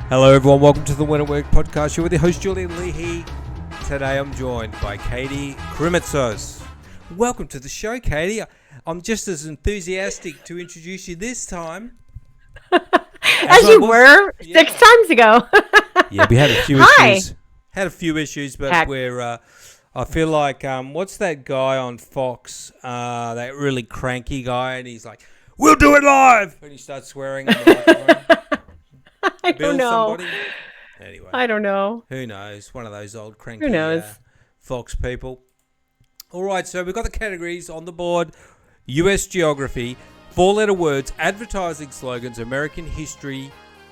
Hello everyone, welcome to the Win at Work podcast. You're with your host Julian Leahy. Today I'm joined by Katie Krimitsos. Welcome to the show, Katie. I'm just as enthusiastic to introduce you this time. As you were 6 times ago. Yeah, we had a few issues. But Heck. we're... I feel like, what's that guy on Fox, that really cranky guy, and he's like, "We'll do it live!" And he starts swearing on the microphone. I don't know. Somebody? Anyway. I don't know. Who knows? One of those old cranky Fox people. All right, so we've got the categories on the board. US geography, 4-letter words, advertising slogans, American history,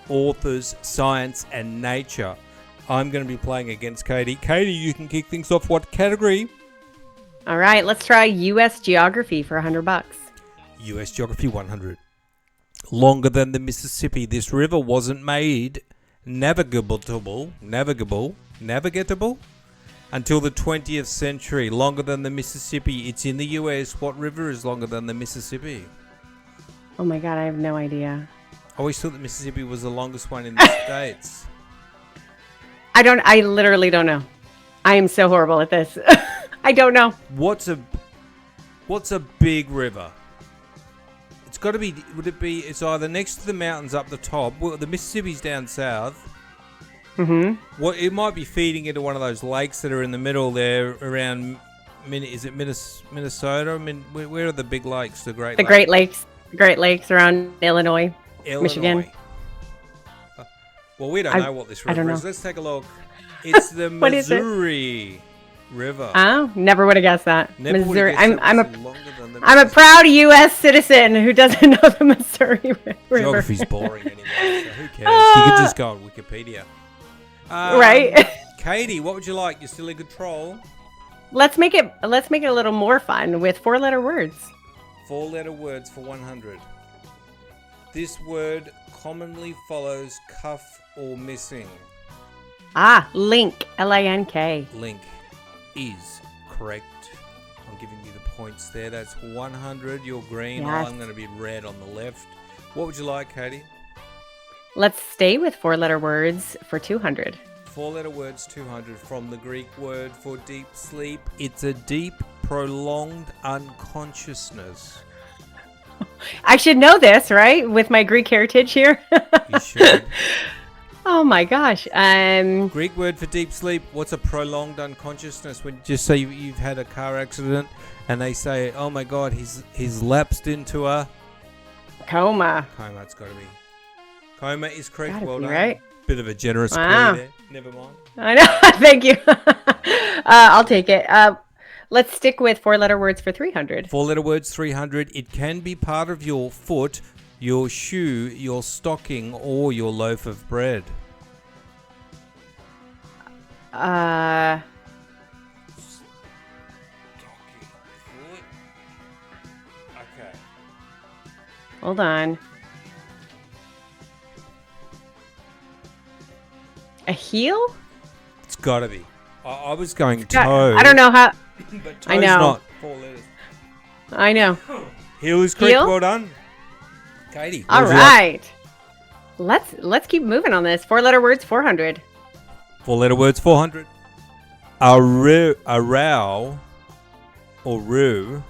authors, science, and nature. I'm going to be playing against Katie. Katie, you can kick things off. What category? All right, let's try US geography for $100. US geography 100. Longer than the Mississippi, this river wasn't made navigable until the 20th century. Longer than the Mississippi. It's in the US. What river is longer than the Mississippi? Oh my God, I have no idea. I always thought the Mississippi was the longest one in the States. I literally don't know. I am so horrible at this. I don't know. What's a big river? It's got to be, it's either next to the mountains up the top. Well, the Mississippi's down south. Mm-hmm. Well, it might be feeding into one of those lakes that are in the middle there around, is it Minnesota? I mean, where are the big lakes, the Great Lakes? Great Lakes around Illinois. Michigan. Well, we don't know what this river is. Let's take a look. It's the What is it? Missouri River. Oh, never would have guessed that. Never Missouri. would've guessed I'm a proud U.S. citizen who doesn't know the Missouri River. Geography's boring anyway, so who cares? You can just go on Wikipedia. Right. Katie, what would you like? You're still in control. Let's make it a little more fun with 4-letter words. 4-letter words for 100. This word commonly follows cuff or missing. Link. L-A-N-K. Link is correct. I'm giving you the points there. That's 100. You're green. Yes. I'm going to be red on the left. What would you like, Katie? Let's stay with 4-letter words for 200. 4-letter words, 200. From the Greek word for deep sleep. It's a deep, prolonged unconsciousness. I should know this, right? With my Greek heritage here. You should. Oh my gosh. Greek word for deep sleep. What's a prolonged unconsciousness? When just say you've had a car accident and they say, "Oh my God, he's lapsed into a Coma. coma." It's got to be. Coma is correct. Gotta Well be done. right. Bit of a generous clue there. Never mind. I know. Thank you. I'll take it. Let's stick with 4-letter words for 300. 4-letter words, 300. It can be part of your foot, your shoe, your stocking, or your loaf of bread. Uh, Stocking, foot. Okay. Hold on. A heel? It's got to be. I was going toe. I don't know how. But toe's I know. not 4 letters. I know. Heel is correct. Heel? Well done. Katie. All right. Let's keep moving on this. 4-letter words, 400. 4-letter words, 400. A row, or roo,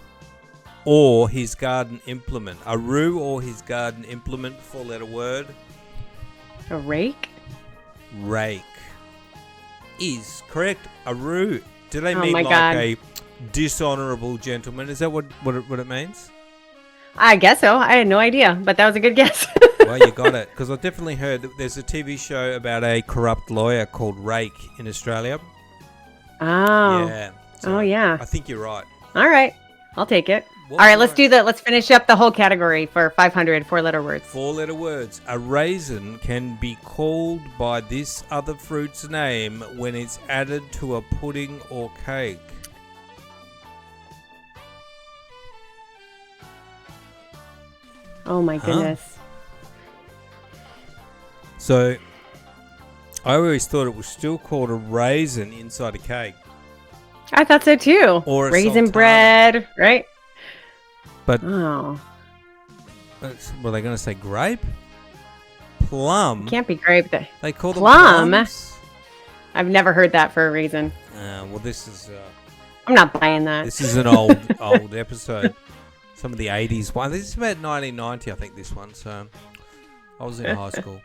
or his garden implement. A roo or his garden implement, 4-letter word. A rake? Rake is correct. A roo. Do they Oh mean my like God. a dishonorable gentleman? Is that what it means? I guess so. I had no idea, but that was a good guess. Well, you got it. Because I definitely heard that there's a TV show about a corrupt lawyer called Rake in Australia. Oh. Yeah. Oh, yeah. I think you're right. All right. I'll take it. What All right, was let's finish up the whole category for 500 4-letter words. 4-letter words. A raisin can be called by this other fruit's name when it's added to a pudding or cake. Oh my goodness. So, I always thought it was still called a raisin inside a cake. I thought so too. Or a raisin sultana. bread, right? But Oh. were they going to say grape? Plum? Can't be grape. They call them Plum? plums? I've never heard that for a reason. Well, this is... I'm not buying that. This is an old episode. Some of the 80s one. This is about 1990, I think, this one. So I was in high school.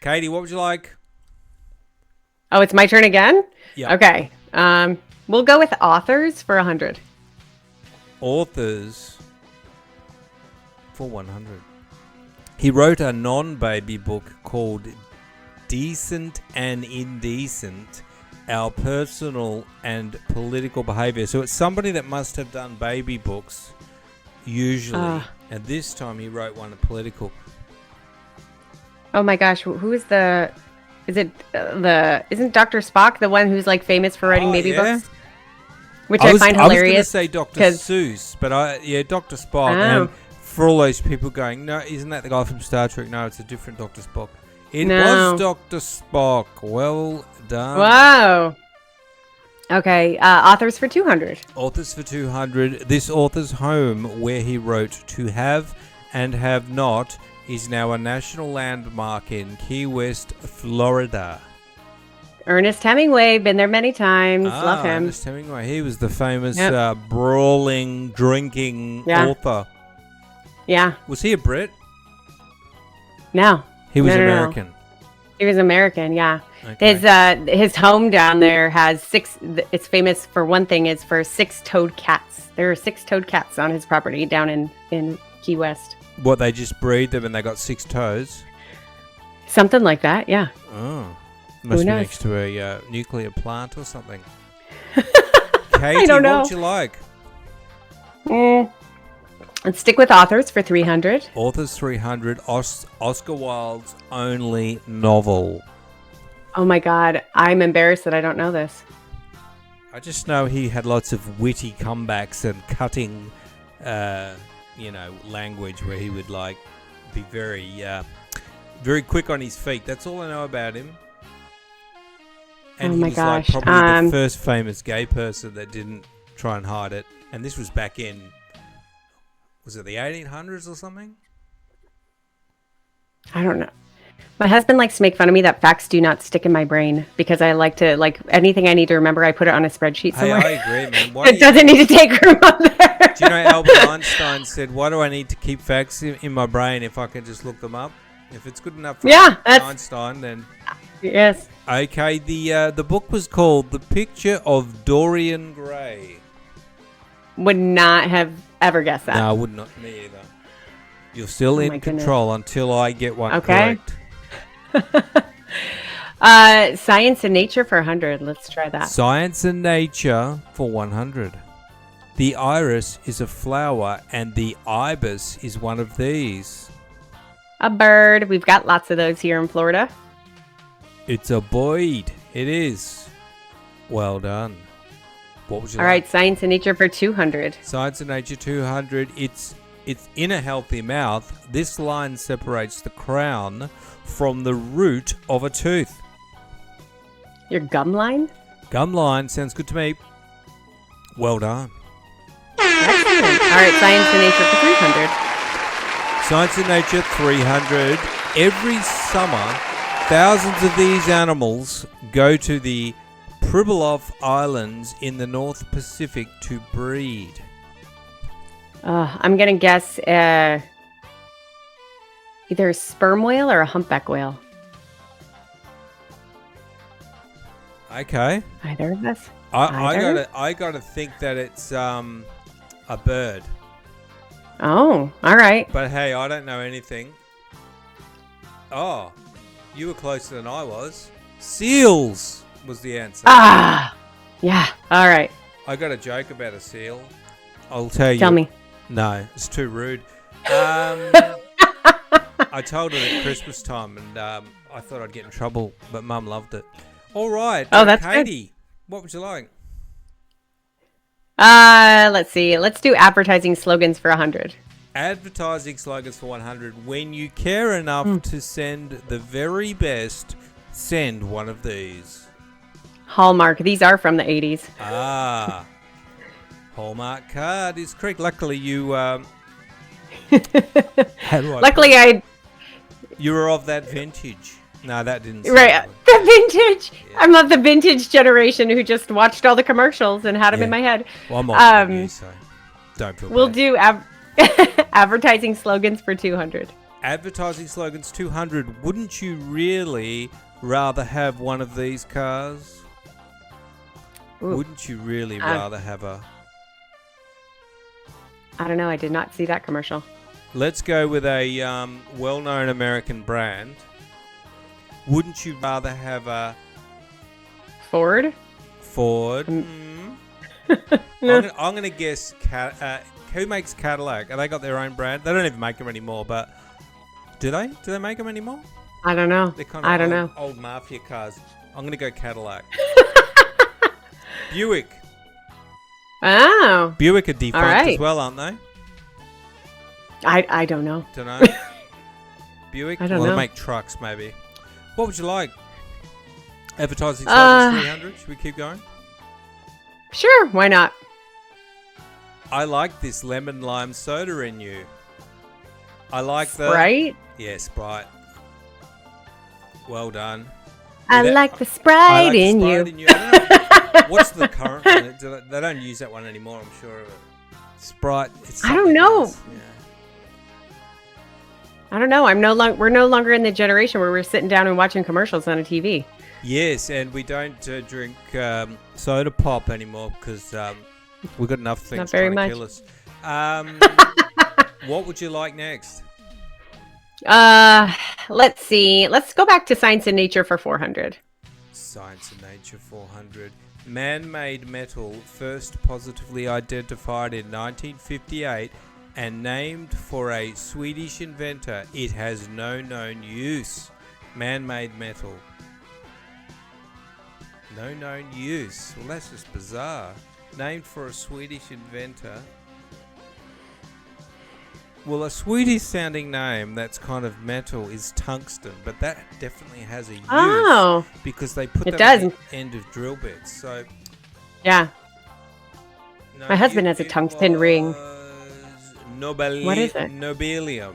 Katie, what would you like? Oh, it's my turn again? Yeah. Okay. We'll go with authors for 100. Authors for 100. He wrote a non-baby book called Decent and Indecent, Our Personal and Political Behavior. So it's somebody that must have done baby books, usually. And this time he wrote one political. Oh my gosh, who is the... Isn't Dr. Spock the one who's like famous for writing baby books? Which I find hilarious. I was going to say Dr. Seuss, but Dr. Spock. And for all those people going, no, isn't that the guy from Star Trek? No, it's a different Dr. Spock. It was Dr. Spock. Well done. Wow. Okay, authors for 200. Authors for 200. This author's home, where he wrote To Have and Have Not, is now a national landmark in Key West, Florida. Ernest Hemingway, been there many times. Love him. Ernest Hemingway. He was the famous brawling, drinking author. Yeah. Was he a Brit? No. He was American. No. He was American, yeah. Okay. His home down there has 6. It's famous for one thing is for 6-toed cats. There are 6-toed cats on his property down in Key West. What, they just breed them and they got 6 toes? Something like that, yeah. Oh. Must be next to a nuclear plant or something. Katie, I don't know. What would you like? Let's stick with authors for 300. Authors 300, Oscar Wilde's only novel. Oh my God, I'm embarrassed that I don't know this. I just know he had lots of witty comebacks and cutting, language where he would be very quick on his feet. That's all I know about him. And he was probably the first famous gay person that didn't try and hide it. And this was back in, was it the 1800s or something? I don't know. My husband likes to make fun of me that facts do not stick in my brain because I like to, anything I need to remember, I put it on a spreadsheet somewhere. Hey, I agree, man. It doesn't need to take room on there. Do you know Albert Einstein said, why do I need to keep facts in my brain if I can just look them up? If it's good enough for Einstein, then... Yes. Okay, the book was called The Picture of Dorian Gray. Would not have ever guessed that. No, I would not. Me either. You're still in control until I get one correct. Science and Nature for 100. Let's try that. Science and Nature for 100. The iris is a flower and the ibis is one of these. A bird. We've got lots of those here in Florida. It's a bird. It is. Well done. What would you All right, Science and Nature for 200. Science and Nature 200. It's in a healthy mouth. This line separates the crown from the root of a tooth. Your gum line? Gum line. Sounds good to me. Well done. Excellent. All right, Science and Nature for 300. Science and Nature 300. Every summer, thousands of these animals go to the Pribilof Islands in the North Pacific to breed. I'm going to guess either a sperm whale or a humpback whale. Okay. Either of us. I gotta think that it's a bird. Oh, all right. But hey, I don't know anything. Oh, you were closer than I was. Seals was the answer. Yeah. All right. I got a joke about a seal. I'll tell you. Tell me. No, it's too rude. I told her at Christmas time, and I thought I'd get in trouble, but Mum loved it. All right. Oh, that's Katie, good. What would you like? Let's see. Let's do advertising slogans for 100. Advertising slogans for 100. When you care enough to send the very best, send one of these. Hallmark. These are from the 80s. Hallmark card is correct. Luckily, you... Luckily, You were of that vintage. No, that didn't. Right, the vintage. Yeah. I'm not the vintage generation who just watched all the commercials and had them in my head. Well, I'm older than you, so don't feel we'll bad. do advertising slogans for 200. Advertising slogans 200. Wouldn't you really rather have one of these cars? Ooh. Wouldn't you really rather have a... I don't know. I did not see that commercial. Let's go with a well-known American brand. Wouldn't you rather have a... Ford? No. I'm going to guess... who makes Cadillac? Have they got their own brand? They don't even make them anymore, but... Do they? Do they make them anymore? I don't know. They're kind of I don't know. Old mafia cars. I'm going to go Cadillac. Buick. Oh. Buick are defunct as well, aren't they? I don't know. Don't know. Buick? I don't know. They make trucks, maybe. What would you like? Advertising slogans 300? Should we keep going? Sure, why not? I like this lemon lime soda in you. I like the... Sprite? Yeah, Sprite. Well done. I like the Sprite in you. I don't know. What's the current one? They don't use that one anymore, I'm sure of it. Sprite. I don't know. Yeah. I don't know. We're no longer in the generation where we're sitting down and watching commercials on a TV. Yes, and we don't drink soda pop anymore because we've got enough things trying to kill us. What would you like next? Let's see. Let's go back to Science and Nature for 400. Science and Nature 400. Man-made metal first positively identified in 1958 and named for a Swedish inventor. It has no known use. Man-made metal. No known use. Well, that's just bizarre. Named for a Swedish inventor. Well, a Swedish-sounding name that's kind of metal is tungsten, but that definitely has a use because they put that at the end of drill bits. So, yeah. No, my husband has a tungsten ring. What is it? Nobelium.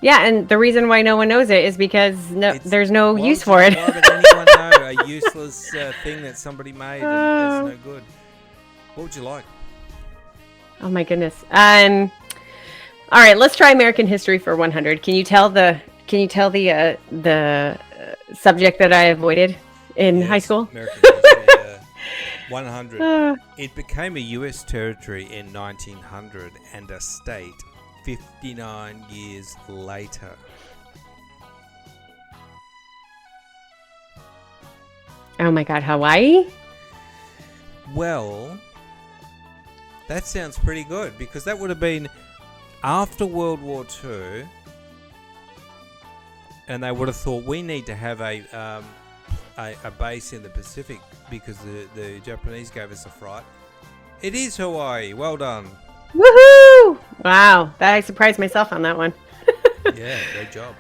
Yeah, and the reason why no one knows it is because there's no use for it. Why would anyone know a useless thing that somebody made and it's no good? What would you like? Oh my goodness. All right, let's try American history for 100. Can you tell the subject that I avoided in high school? American history, 100. It became a U.S. territory in 1900 and a state 59 years later. Oh my God, Hawaii? Well, that sounds pretty good because that would have been after World War II, and they would have thought we need to have a base in the Pacific because the Japanese gave us a fright. It is Hawaii. Well done. Woohoo! Wow, I surprised myself on that one. Yeah, great job.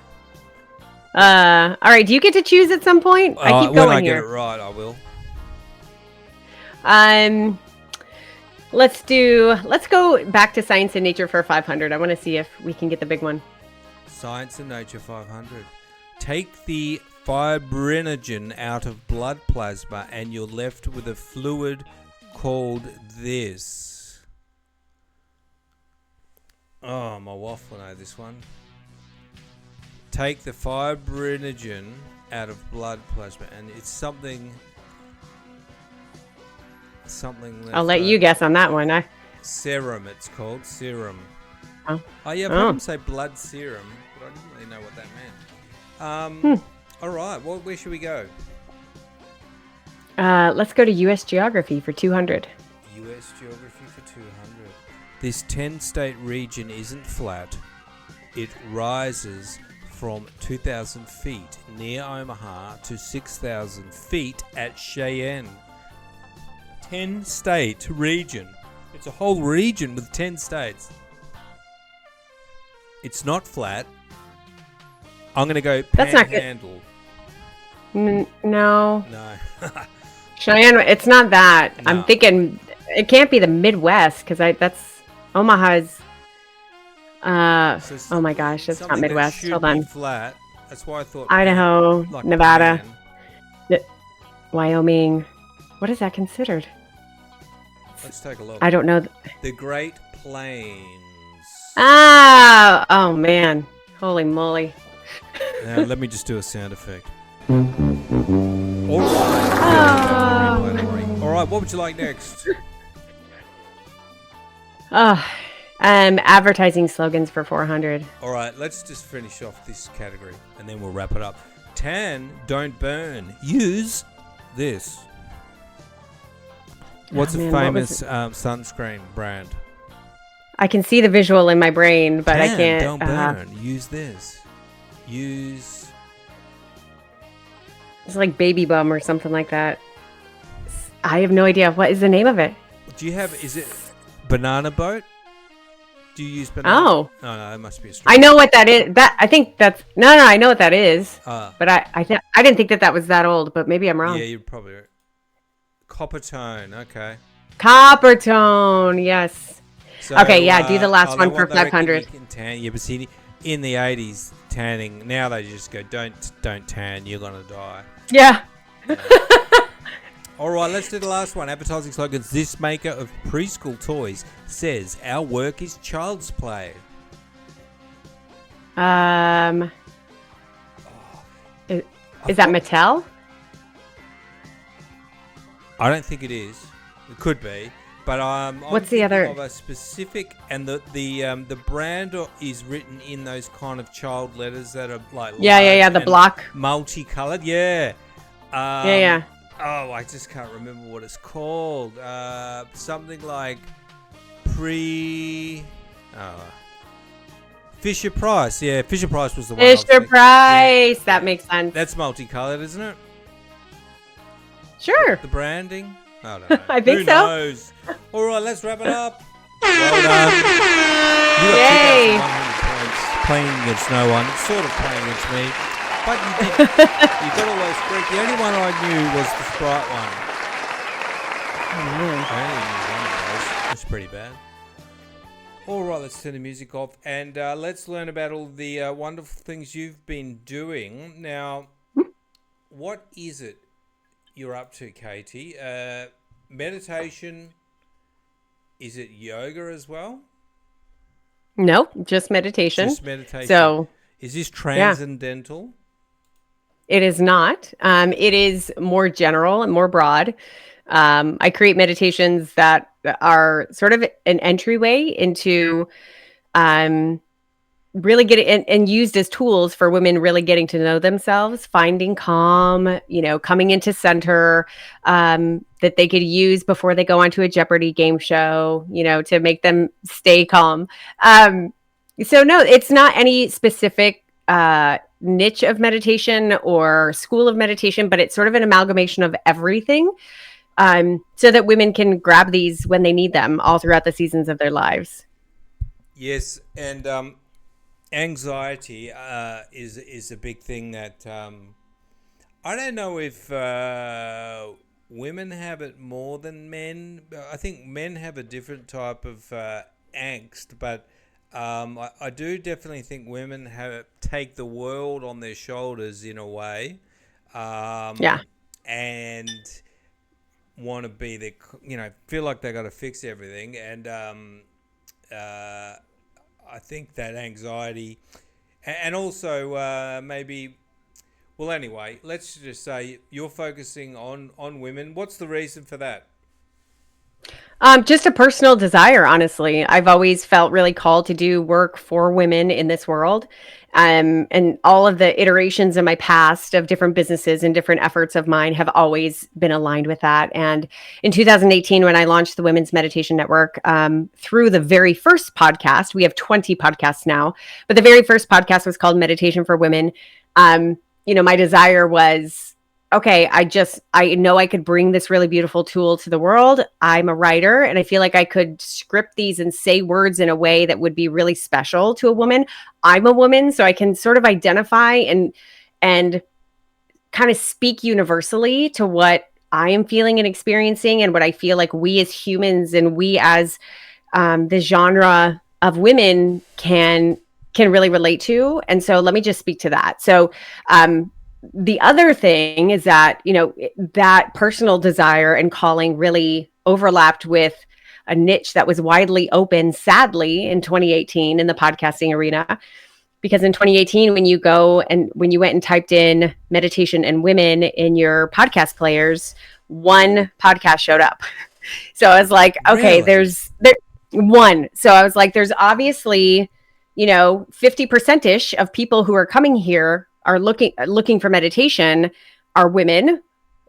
All right, do you get to choose at some point? I keep going here. When I get it right, I will. Let's go back to Science and Nature for 500. I want to see if we can get the big one. Science and Nature 500. Take the fibrinogen out of blood plasma and you're left with a fluid called this. Oh, my wife will know this one. Take the fibrinogen out of blood plasma and it's something I'll let you guess on that one. Serum, it's called serum. Oh yeah, people say blood serum, but I didn't really know what that meant. All right, where should we go? Let's go to U.S. geography for 200. U.S. geography for 200. This 10-state region isn't flat. It rises from 2,000 feet near Omaha to 6,000 feet at Cheyenne. 10-state region. It's a whole region with 10 states. It's not flat. I'm going to go panhandle. No. No. Cheyenne, it's not that. No. I'm thinking it can't be the Midwest because that's Omaha's. Oh my gosh, that's not Midwest. That Hold on. Flat. That's why I thought Idaho, like Nevada, Wyoming. What is that considered? Let's take a look. I don't know. The Great Plains. Oh man. Holy moly. Now, let me just do a sound effect. All right. All right, what would you like next? Advertising slogans for 400. All right, let's just finish off this category and then we'll wrap it up. Tan, don't burn. Use this. What's a famous sunscreen brand? I can see the visual in my brain, but I can't. Don't burn. Use this. It's like Baby Bum or something like that. I have no idea. What is the name of it? Is it Banana Boat? Do you use banana? Oh no, it must be a I know what that is. I know what that is. But I didn't think that was that old, but maybe I'm wrong. Yeah, you're probably right. Coppertone, okay. Coppertone, yes. So, okay, yeah, do the last one for 500. Yeah, but see, in the 80s, tanning, now they just go, don't tan, you're going to die. Yeah. All right, let's do the last one. Advertising slogans. This maker of preschool toys says, our work is child's play. Is that Mattel? I don't think it is. It could be. But what's the other? Of a specific, and the brand is written in those kind of child letters that are like the block, multicolored, yeah. Oh, I just can't remember what it's called. Something like Fisher Price. Yeah, Fisher Price was the one. Fisher Price. Yeah. That makes sense. That's multicolored, isn't it? Sure. The branding. I don't know. I think Who knows? All right, let's wrap it up. Well done. You got 2,100 points playing against no one. It's sort of playing against me. But you did. You got all those correct. The only one I knew was the Sprite one. Oh, man. I only knew one of those. That's pretty bad. All right, let's turn the music off. And let's learn about all the wonderful things you've been doing. Now, what is it you're up to, Katie? Meditation. Is it yoga as well? No, just meditation. Just meditation. So, is this transcendental? Yeah. It is not. It is more general and more broad. I create meditations that are sort of an entryway into really getting and used as tools for women really getting to know themselves, finding calm, coming into center, that they could use before they go onto a Jeopardy game show, to make them stay calm. So no, it's not any specific niche of meditation or school of meditation, but it's sort of an amalgamation of everything, so that women can grab these when they need them all throughout the seasons of their lives. Yes, and anxiety is a big thing that I don't know if women have it more than men. I think men have a different type of angst, but I do definitely think women take the world on their shoulders in a way, and want to be the feel like they got to fix everything, and I think that anxiety, and also maybe. Well, anyway, let's just say you're focusing on women. What's the reason for that? Just a personal desire, honestly. I've always felt really called to do work for women in this world. And all of the iterations in my past of different businesses and different efforts of mine have always been aligned with that. And in 2018, when I launched the Women's Meditation Network, through the very first podcast, we have 20 podcasts now, but the very first podcast was called Meditation for Women. My desire was, okay, I know I could bring this really beautiful tool to the world. I'm a writer, and I feel like I could script these and say words in a way that would be really special to a woman. I'm a woman, so I can sort of identify and kind of speak universally to what I am feeling and experiencing, and what I feel like we as humans and we as the genre women can really relate to. And so let me just speak to that. So the other thing is that, that personal desire and calling really overlapped with a niche that was widely open, sadly, in 2018 in the podcasting arena. Because in 2018, when you went and typed in meditation and women in your podcast players, one podcast showed up. So I was like, okay, Really? there's one. So I was like, there's obviously, 50% ish of people who are coming here are looking for meditation are women.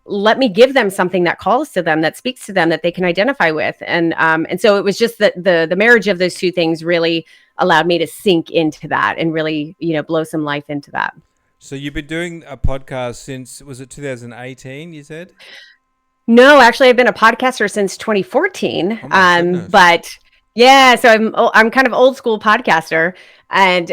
Let me give them something that calls to them, that speaks to them, that they can identify with. And so it was just that the marriage of those two things really allowed me to sink into that and really, blow some life into that. So you've been doing a podcast since, was it 2018, you said? No, actually, I've been a podcaster since 2014. Oh my goodness. But yeah, so I'm kind of old school podcaster, and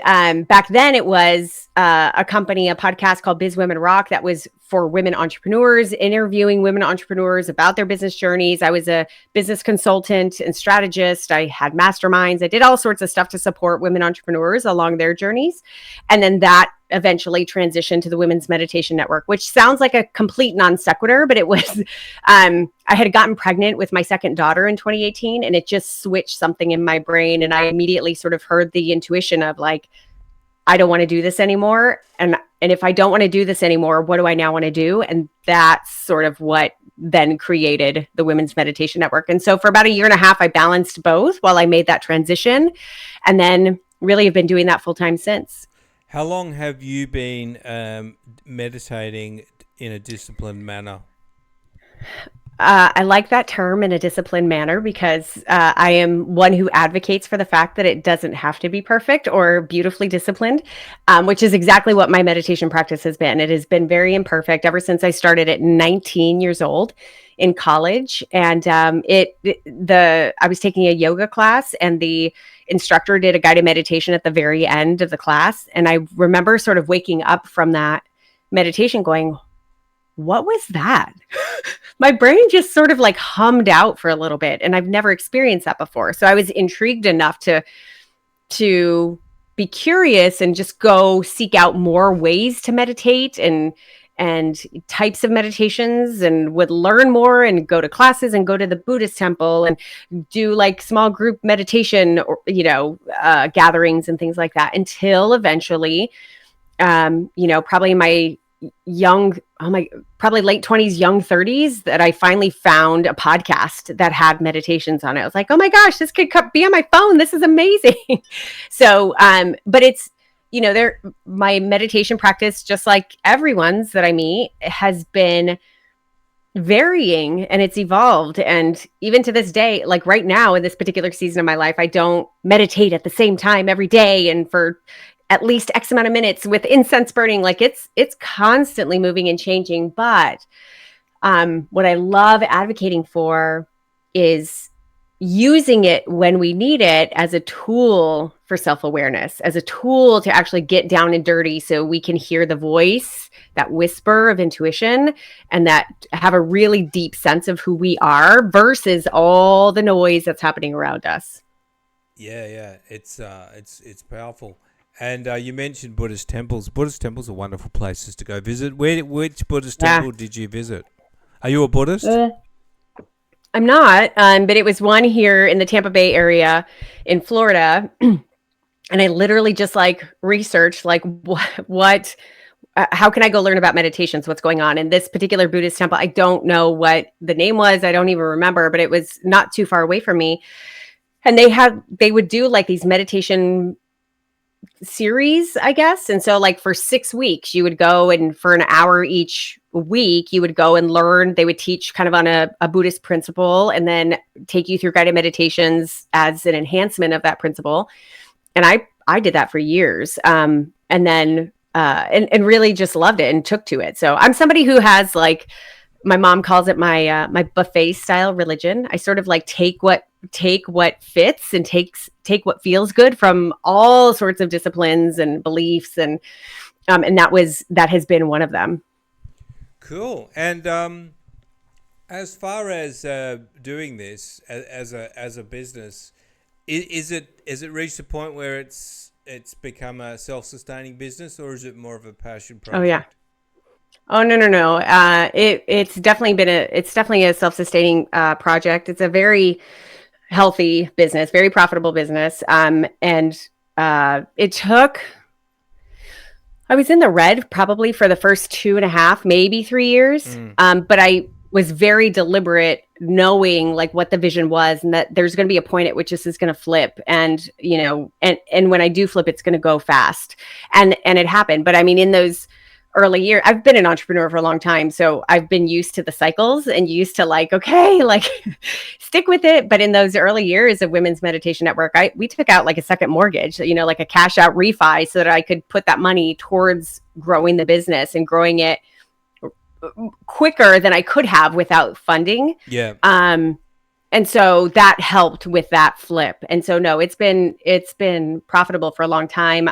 back then it was a podcast called Biz Women Rock that was for women entrepreneurs, interviewing women entrepreneurs about their business journeys. I was a business consultant and strategist. I had masterminds. I did all sorts of stuff to support women entrepreneurs along their journeys, and then that eventually transitioned to the Women's Meditation Network, which sounds like a complete non sequitur, but it was, I had gotten pregnant with my second daughter in 2018, and it just switched something in my brain. And I immediately sort of heard the intuition of like, I don't want to do this anymore. And if I don't want to do this anymore, what do I now want to do? And that's sort of what then created the Women's Meditation Network. And so for about a year and a half, I balanced both while I made that transition, and then really have been doing that full time since. How long have you been meditating in a disciplined manner? I like that term, in a disciplined manner, because I am one who advocates for the fact that it doesn't have to be perfect or beautifully disciplined, which is exactly what my meditation practice has been. It has been very imperfect ever since I started at 19 years old in college. And I was taking a yoga class, and the instructor did a guided meditation at the very end of the class. And I remember sort of waking up from that meditation going, what was that? My brain just sort of like hummed out for a little bit, and I've never experienced that before. So I was intrigued enough to be curious and just go seek out more ways to meditate and types of meditations, and would learn more and go to classes and go to the Buddhist temple and do like small group meditation or, gatherings and things like that, until eventually, probably my probably late 20s, young 30s, that I finally found a podcast that had meditations on it. I was like, oh my gosh, this could be on my phone. This is amazing. So, but it's, my meditation practice, just like everyone's that I meet, has been varying, and it's evolved. And even to this day, like right now in this particular season of my life, I don't meditate at the same time every day and for at least X amount of minutes with incense burning. Like it's constantly moving and changing. But what I love advocating for is using it when we need it as a tool for self-awareness, as a tool to actually get down and dirty so we can hear the voice, that whisper of intuition, and that have a really deep sense of who we are versus all the noise that's happening around us. Yeah, it's powerful. And you mentioned Buddhist temples. Buddhist temples are wonderful places to go visit. Which Buddhist temple did you visit? Are you a Buddhist? I'm not, but it was one here in the Tampa Bay area in Florida. And I literally just like researched like how can I go learn about meditations? What's going on in this particular Buddhist temple? I don't know what the name was. I don't even remember, but it was not too far away from me. And they would do like these meditation series, I guess. And so like for 6 weeks, you would go, and for an hour each week, you would go and learn. They would teach kind of on a Buddhist principle, and then take you through guided meditations as an enhancement of that principle. And I did that for years. And then and really just loved it and took to it. So I'm somebody who has, like, my mom calls it my my buffet style religion. I sort of like take what fits and take what feels good from all sorts of disciplines and beliefs, and that has been one of them. Cool. And as far as doing this as a business, Is it reached a point where it's become a self-sustaining business, or is it more of a passion Oh yeah. project? Oh no. It's definitely a self-sustaining project. It's a very healthy business, very profitable business. And it took I was in the red probably for the first 2.5, maybe 3 years. Mm. But I was very deliberate, knowing like what the vision was, and that there's going to be a point at which this is going to flip, and and when I do flip, it's going to go fast, and it happened. But I mean, in those early years, I've been an entrepreneur for a long time, so I've been used to the cycles and used to like, okay, like stick with it. But in those early years of Women's Meditation Network, we took out like a second mortgage, like a cash out refi, so that I could put that money towards growing the business and growing it quicker than I could have without funding. Yeah. And so that helped with that flip. And so no, it's been profitable for a long time,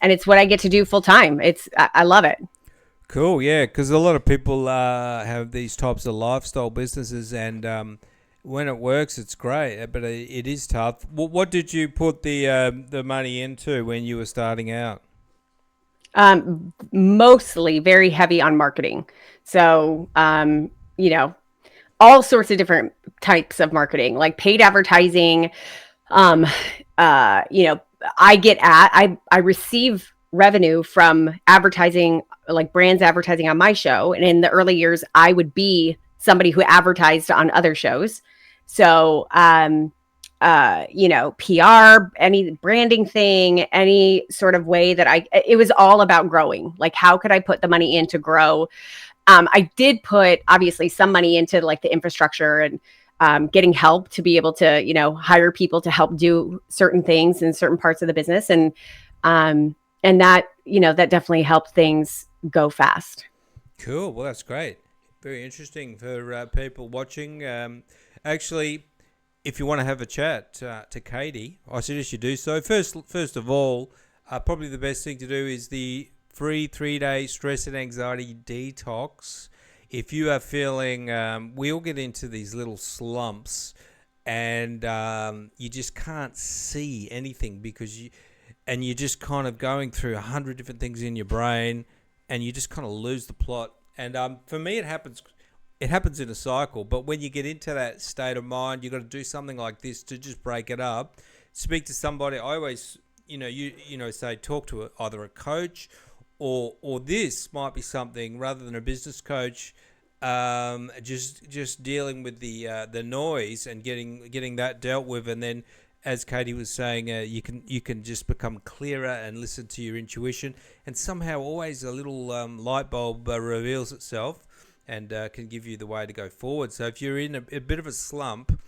and it's what I get to do full time. I love it. Cool, yeah, because a lot of people have these types of lifestyle businesses, and when it works, it's great, but it is tough. What did you put the money into when you were starting out? Mostly very heavy on marketing. So, all sorts of different types of marketing, like paid advertising. Um, I receive revenue from advertising, like brands advertising on my show. And in the early years, I would be somebody who advertised on other shows. So, PR, any branding thing, any sort of way that it was all about growing. Like, how could I put the money in to grow? I did put obviously some money into like the infrastructure and getting help to be able to, hire people to help do certain things in certain parts of the business. And that, that definitely helped things go fast. Cool. Well, that's great. Very interesting for people watching. Actually, if you want to have a chat to Katie, I suggest you do so. First of all, probably the best thing to do is the free 3-day stress and anxiety detox. If you are feeling, we all get into these little slumps, and you just can't see anything because you're just kind of going through 100 different things in your brain, and you just kind of lose the plot. And for me, it happens in a cycle. But when you get into that state of mind, you've got to do something like this to just break it up. Speak to somebody. I always, say talk to either a coach or this might be something rather than a business coach. Just dealing with the noise and getting that dealt with, and then, as Katie was saying, you can just become clearer and listen to your intuition, and somehow always a little light bulb reveals itself and can give you the way to go forward. So if you're in a bit of a slump,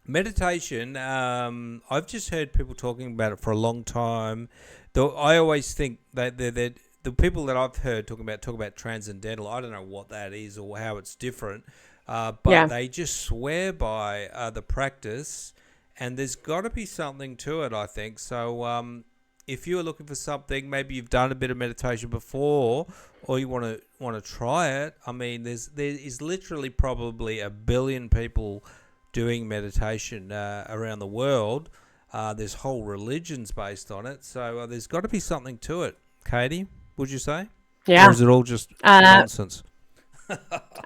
meditation, I've just heard people talking about it for a long time. Though I always think that the people that I've heard talk about transcendental. I don't know what that is or how it's different, but they just swear by the practice, and there's got to be something to it, I think. So if you're looking for something, maybe you've done a bit of meditation before, or you want to try it. I mean, there is literally probably 1 billion people doing meditation around the world. There's whole religions based on it, so there's got to be something to it. Katie, would you say? Yeah. Or is it all just nonsense?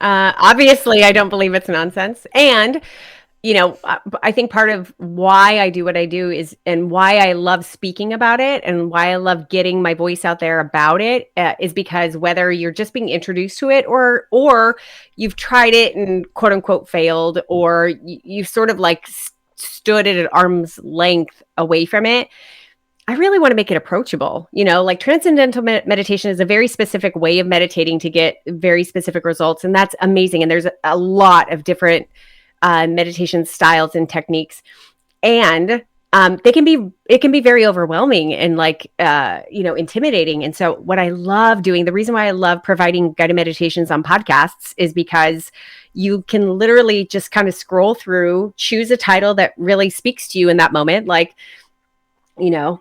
Obviously, I don't believe it's nonsense. And, I think part of why I do what I do and why I love speaking about it and why I love getting my voice out there about it is because whether you're just being introduced to it or you've tried it and quote unquote failed, or you've sort of like stood at an arm's length away from it, I really want to make it approachable. Like transcendental meditation is a very specific way of meditating to get very specific results. And that's amazing. And there's a lot of different meditation styles and techniques. And it can be very overwhelming and like, intimidating. And so what I love doing, the reason why I love providing guided meditations on podcasts is because you can literally just kind of scroll through, choose a title that really speaks to you in that moment. Like,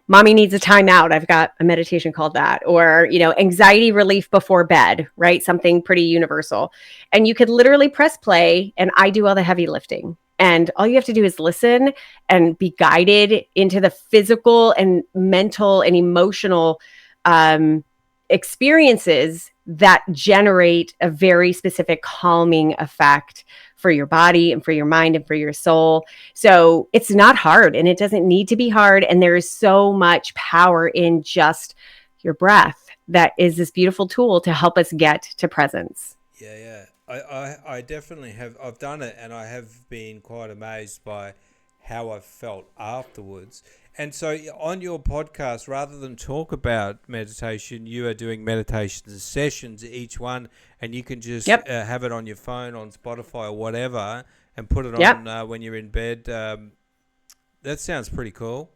mommy needs a timeout. I've got a meditation called that, or, anxiety relief before bed, right? Something pretty universal. And you could literally press play and I do all the heavy lifting. And all you have to do is listen and be guided into the physical and mental and emotional experiences that generate a very specific calming effect for your body and for your mind and for your soul. So it's not hard, and it doesn't need to be hard. And there is so much power in just your breath. That is this beautiful tool to help us get to presence. Yeah. I definitely have. I've done it, and I have been quite amazed by how I've felt afterwards. And so on your podcast, rather than talk about meditation, you are doing meditation sessions, each one, and you can just have it on your phone, on Spotify or whatever, and put it on when you're in bed. That sounds pretty cool.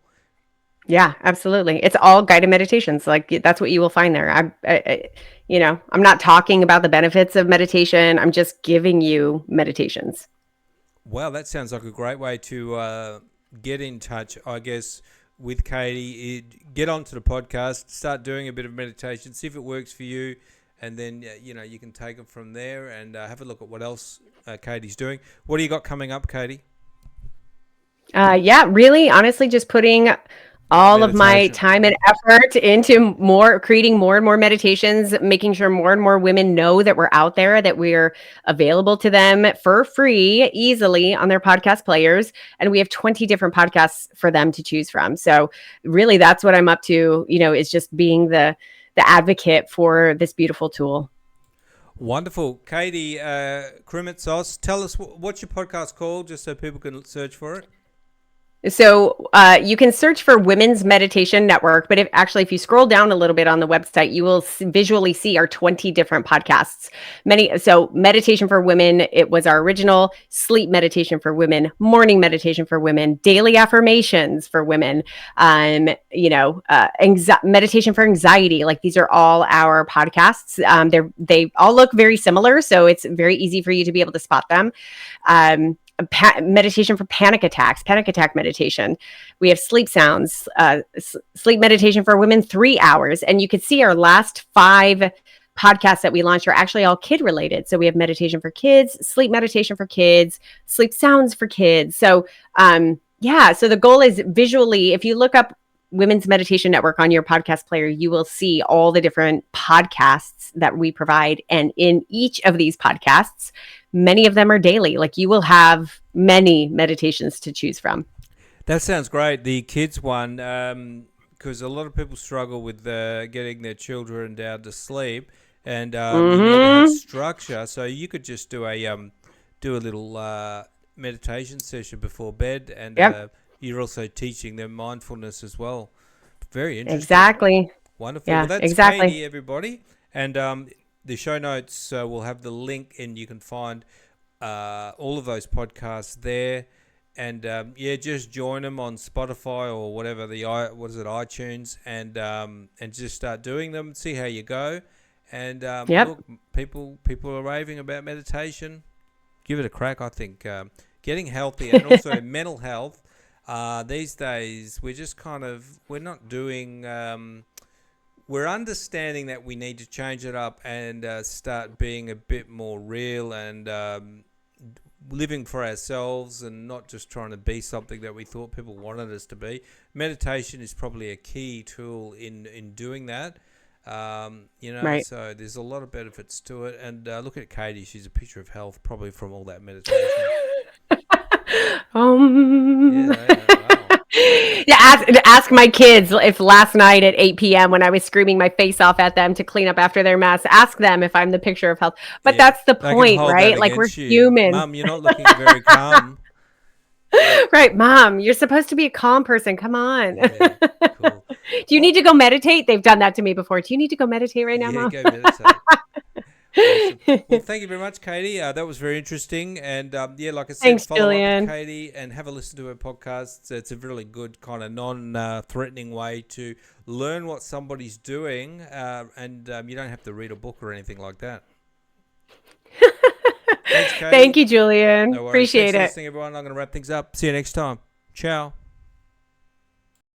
Yeah, absolutely. It's all guided meditations. Like that's what you will find there. I'm not talking about the benefits of meditation. I'm just giving you meditations. Wow, that sounds like a great way to get in touch, I guess, with Katie. Get onto the podcast, start doing a bit of meditation, see if it works for you, and then you can take it from there and have a look at what else Katie's doing. What do you got coming up, Katie? Really, honestly, just putting all of my time and effort into creating more and more meditations, making sure more and more women know that we're out there, that we're available to them for free, easily on their podcast players. And we have 20 different podcasts for them to choose from. So really that's what I'm up to, is just being the advocate for this beautiful tool. Wonderful. Katie, Krimitsos, tell us what's your podcast called, just so people can search for it. So you can search for Women's Meditation Network, but if you scroll down a little bit on the website, you will visually see our 20 different podcasts. So Meditation for Women, it was our original. Sleep Meditation for Women, Morning Meditation for Women, Daily Affirmations for Women, Meditation for Anxiety. Like these are all our podcasts. They all look very similar, so it's very easy for you to be able to spot them. Meditation for panic attack meditation. We have sleep sounds, sleep meditation for women, 3 hours. And you could see our last 5 podcasts that we launched are actually all kid related. So we have meditation for kids, sleep meditation for kids, sleep sounds for kids. So so the goal is visually, if you look up Women's Meditation Network on your podcast player, you will see all the different podcasts that we provide. And in each of these podcasts, many of them are daily. Like you will have many meditations to choose from. That sounds great. The kids one, because a lot of people struggle with getting their children down to sleep, and you need to have structure. So you could just do a little meditation session before bed, and you're also teaching them mindfulness as well. Very interesting. Exactly. Wonderful. Yeah, well, that's Katie, everybody. And the show notes will have the link, and you can find all of those podcasts there. And just join them on Spotify or whatever iTunes, and just start doing them. See how you go. And look, people are raving about meditation. Give it a crack. I think getting healthy and also mental health. These days, we're not doing. We're understanding that we need to change it up and start being a bit more real and living for ourselves and not just trying to be something that we thought people wanted us to be. Meditation is probably a key tool in doing that. Right. So there's a lot of benefits to it. And look at Katie; she's a picture of health, probably from all that meditation. Ask my kids if last night at 8 p.m. when I was screaming my face off at them to clean up after their mess, ask them if I'm the picture of health. But that's the point, right? Like we're human. Mom, you're not looking very calm. Right, Mom, you're supposed to be a calm person. Come on. Yeah, cool. Do you need to go meditate? They've done that to me before. Do you need to go meditate right now, Mom? Go meditate. Awesome. Well, thank you very much, Katie. That was very interesting. And like I said, thanks, follow Julian. up with Katie and have a listen to her podcast. It's a really good kind of non-threatening way to learn what somebody's doing, and you don't have to read a book or anything like that. Thanks, Katie. Thank you, Julian. No worries. Appreciate Thanks for it. listening, everyone. I'm going to wrap things up. See you next time. Ciao.